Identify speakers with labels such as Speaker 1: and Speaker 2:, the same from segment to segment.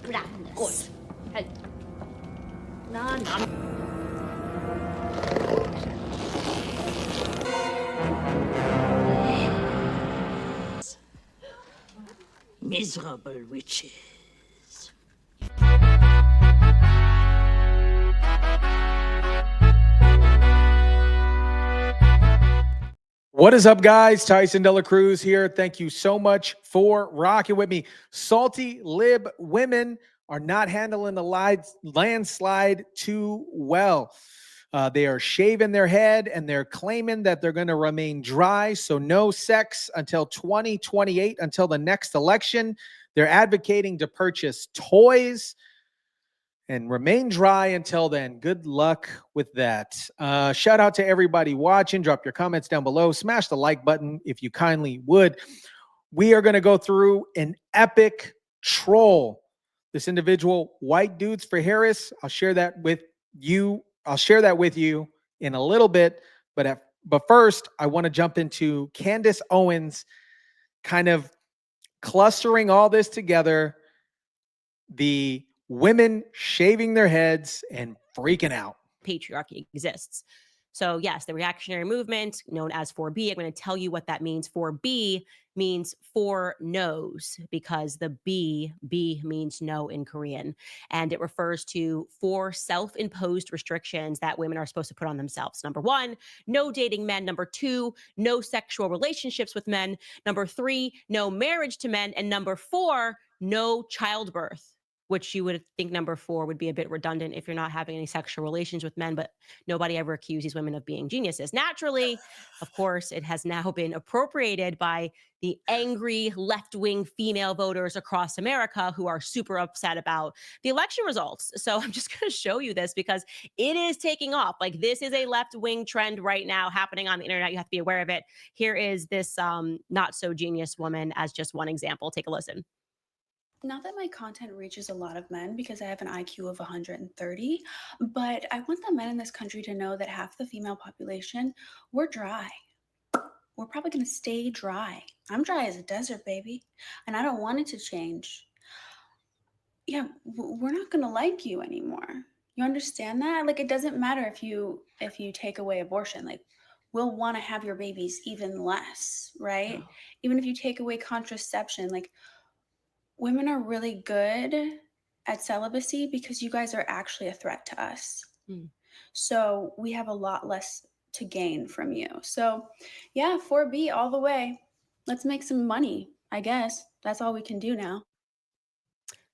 Speaker 1: Good. Hey. No, no. Miserable witches.
Speaker 2: What is up, guys? TYSON DELACRUZ here. Thank you so much for rocking with me. Salty LIB women are not handling the landslide too well. They are shaving their head and they're claiming that they're going to remain dry. So no sex until 2028, until the next election. They're advocating to purchase toys and remain dry until then. Good luck with that. Shout out to everybody watching. Drop your comments down below. Smash the like button if you kindly would. We are going to go through an epic troll. This individual, White Dudes for Harris. I'll share that with you. In a little bit. But first, I want to jump into Candice Owens kind of clustering all this together. The women shaving their heads and freaking out.
Speaker 3: Patriarchy exists. So yes, the reactionary movement known as 4B, I'm going to tell you what that means. 4B means for no's, because the B means no in Korean. And it refers to 4 self-imposed restrictions that women are supposed to put on themselves. Number 1, no dating men. Number 2, no sexual relationships with men. Number 3, no marriage to men. And number 4, no childbirth, which you would think number 4 would be a bit redundant if you're not having any sexual relations with men, but nobody ever accused these women of being geniuses. Naturally, of course, it has now been appropriated by the angry left-wing female voters across America who are super upset about the election results. So I'm just going to show you this because it is taking off. Like, this is a left-wing trend right now happening on the internet. You have to be aware of it. Here is this not-so-genius woman as just one example. Take a listen.
Speaker 4: Not that my content reaches a lot of men because I have an IQ of 130, but I want the men in this country to know that half the female population, we're dry. We're probably going to stay dry. I'm dry as a desert, baby, and I don't want it to change. Yeah, we're not going to like you anymore. You understand that? Like, it doesn't matter if you take away abortion. Like, we'll want to have your babies even less, right? Oh. Even if you take away contraception, like, women are really good at celibacy because you guys are actually a threat to us. So we have a lot less to gain from you. So yeah, 4B all the way. Let's make some money, I guess. That's all we can do now.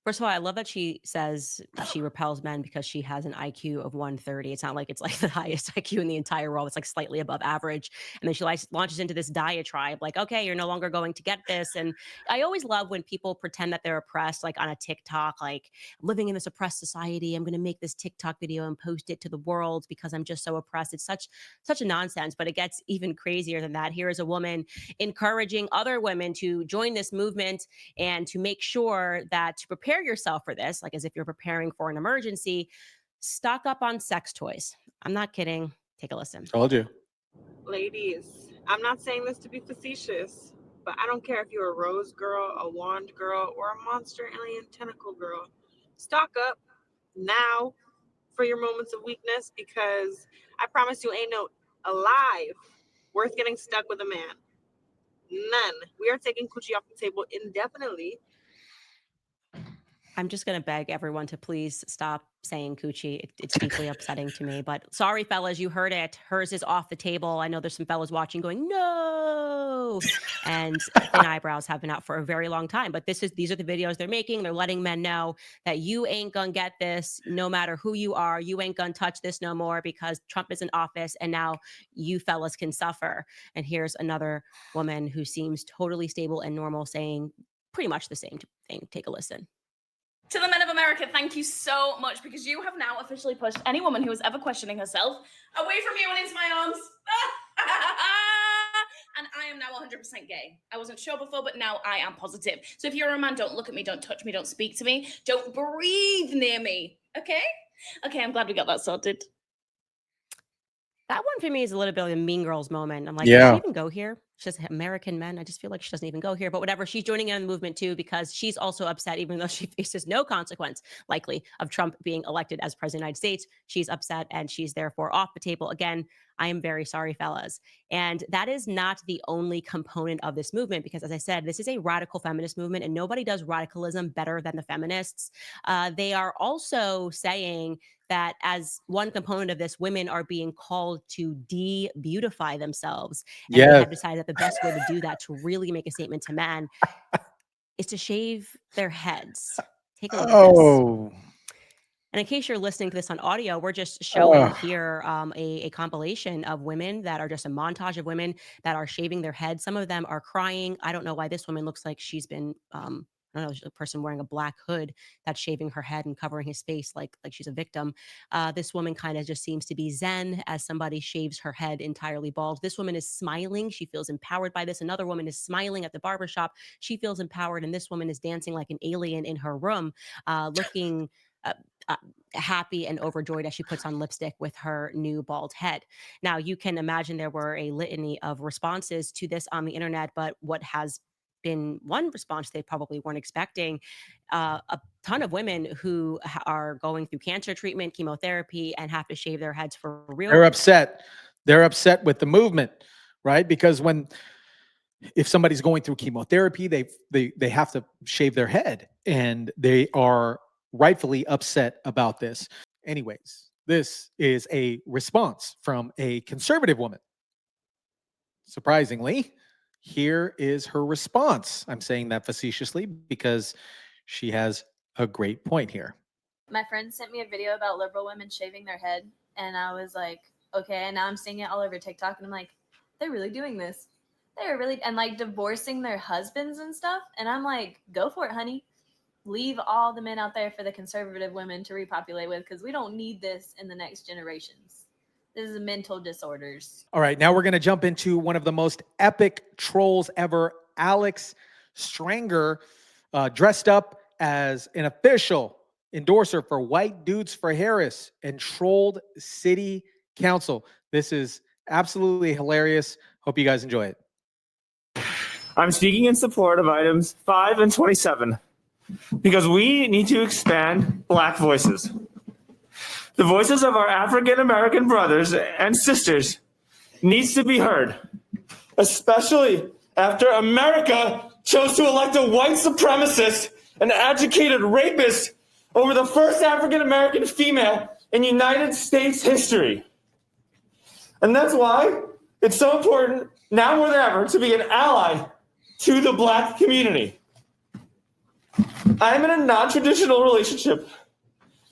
Speaker 3: First of all, I love that she says she repels men because she has an IQ of 130. It's not like it's like the highest IQ in the entire world. It's like slightly above average. And then she launches into this diatribe like, okay, you're no longer going to get this. And I always love when people pretend that they're oppressed, like on a TikTok, like, living in this oppressed society. I'm going to make this TikTok video and post it to the world because I'm just so oppressed. It's such a nonsense, but it gets even crazier than that. Here is a woman encouraging other women to join this movement and to make sure that to prepare yourself for this, like as if you're preparing for an emergency, stock up on sex toys. I'm not kidding. Take a listen.
Speaker 2: Told you.
Speaker 5: Ladies, I'm not saying this to be facetious, but I don't care if you're a rose girl, a wand girl, or a monster alien tentacle girl. Stock up now for your moments of weakness, because I promise you ain't no alive worth getting stuck with a man. None. We are taking coochie off the table indefinitely.
Speaker 3: I'm just going to beg everyone to please stop saying coochie. It's deeply upsetting to me, but sorry, fellas, you heard it. Hers is off the table. I know there's some fellas watching going, no. And thin eyebrows have been out for a very long time, but these are the videos they're making. They're letting men know that you ain't going to get this no matter who you are. You ain't going to touch this no more because Trump is in office and now you fellas can suffer. And here's another woman who seems totally stable and normal saying pretty much the same thing. Take a listen.
Speaker 6: To the men of America, thank you so much, because you have now officially pushed any woman who was ever questioning herself away from you and into my arms. And I am now 100% gay. I wasn't sure before, but now I am positive. So if you're a man, don't look at me, don't touch me, don't speak to me, don't breathe near me, okay? Okay, I'm glad we got that sorted.
Speaker 3: That one for me is a little bit of a Mean Girls moment. I'm like, did she even go here? she says American men. I just feel like she doesn't even go here, but whatever. She's joining in on the movement too, because she's also upset, even though she faces no consequence, likely, of Trump being elected as president of the United States. She's upset and she's therefore off the table. Again, I am very sorry, fellas. And that is not the only component of this movement, because as I said, this is a radical feminist movement and nobody does radicalism better than the feminists. They are also saying that as one component of this, women are being called to de-beautify themselves. And they have decided that the best way to do that, to really make a statement to men, is to shave their heads. Take a look at this. And in case you're listening to this on audio, we're just showing here a compilation of women that are just a montage of women that are shaving their heads. Some of them are crying. I don't know why this woman looks like she's been, I don't know, a person wearing a black hood that's shaving her head and covering his face like she's a victim. This woman kind of just seems to be zen as somebody shaves her head entirely bald. This woman is smiling. She feels empowered by this. Another woman is smiling at the barbershop. She feels empowered. And this woman is dancing like an alien in her room, looking happy and overjoyed as she puts on lipstick with her new bald head. Now, you can imagine there were a litany of responses to this on the internet, but what has been one response they probably weren't expecting, a ton of women who are going through cancer treatment, chemotherapy, and have to shave their heads for real.
Speaker 2: They're upset. They're upset with the movement, right? Because if somebody's going through chemotherapy, they have to shave their head, and they are rightfully upset about this. Anyways, this is a response from a conservative woman. Surprisingly, here is her response. I'm saying that facetiously because she has a great point here.
Speaker 7: My friend sent me a video about liberal women shaving their head, and I was like, okay, and now I'm seeing it all over TikTok, and I'm like, they're really doing this. They're really, and like divorcing their husbands and stuff, and I'm like, go for it, honey. Leave all the men out there for the conservative women to repopulate with, because we don't need this in the next generations. This is mental disorders.
Speaker 2: All right, now we're going to jump into one of the most epic trolls ever. Alex Stranger dressed up as an official endorser for White Dudes for Harris and trolled city council. This is absolutely hilarious. Hope you guys enjoy it.
Speaker 8: I'm speaking in support of items 5 and 27 because we need to expand Black voices. The voices of our African American brothers and sisters needs to be heard, especially after America chose to elect a white supremacist, an educated rapist, over the first African American female in United States history. And that's why it's so important now more than ever to be an ally to the Black community. I'm in a non-traditional relationship,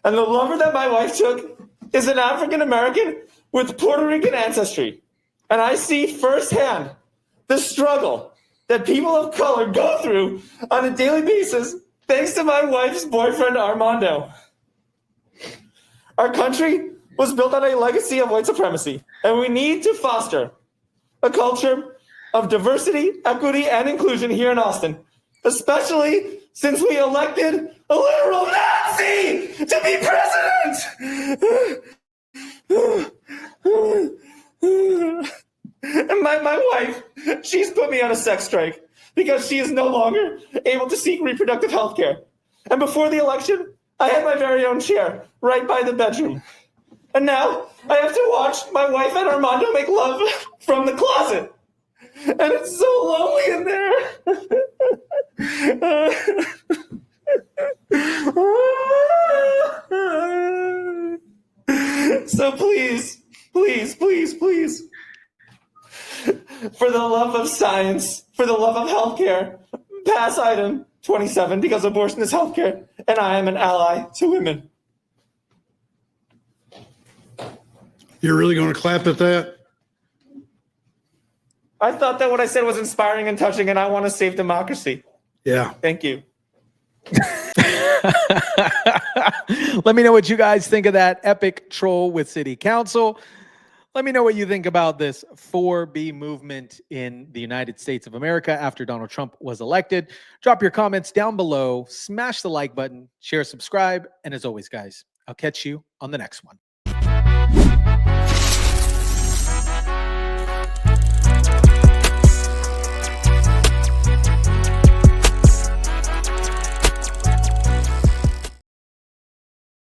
Speaker 8: and the lover that my wife took is an African American with Puerto Rican ancestry. And I see firsthand the struggle that people of color go through on a daily basis thanks to my wife's boyfriend, Armando. Our country was built on a legacy of white supremacy, and we need to foster a culture of diversity, equity, and inclusion here in Austin, especially since we elected a literal Nazi to be president. And my wife, she's put me on a sex strike because she is no longer able to seek reproductive health care. And before the election, I had my very own chair right by the bedroom. And now I have to watch my wife and Armando make love from the closet. And it's so lonely in there. So please, please, please, please, for the love of science, for the love of healthcare, pass item 27 because abortion is healthcare, and I am an ally to women.
Speaker 9: You're really going to clap at that?
Speaker 8: I thought that what I said was inspiring and touching, and I want to save democracy.
Speaker 9: Yeah.
Speaker 8: Thank you.
Speaker 2: Let me know what you guys think of that epic troll with city council. Let me know what you think about this 4B movement in the United States of America after Donald Trump was elected. Drop your comments down below, smash the like button, share, subscribe, and as always, guys, I'll catch you on the next one.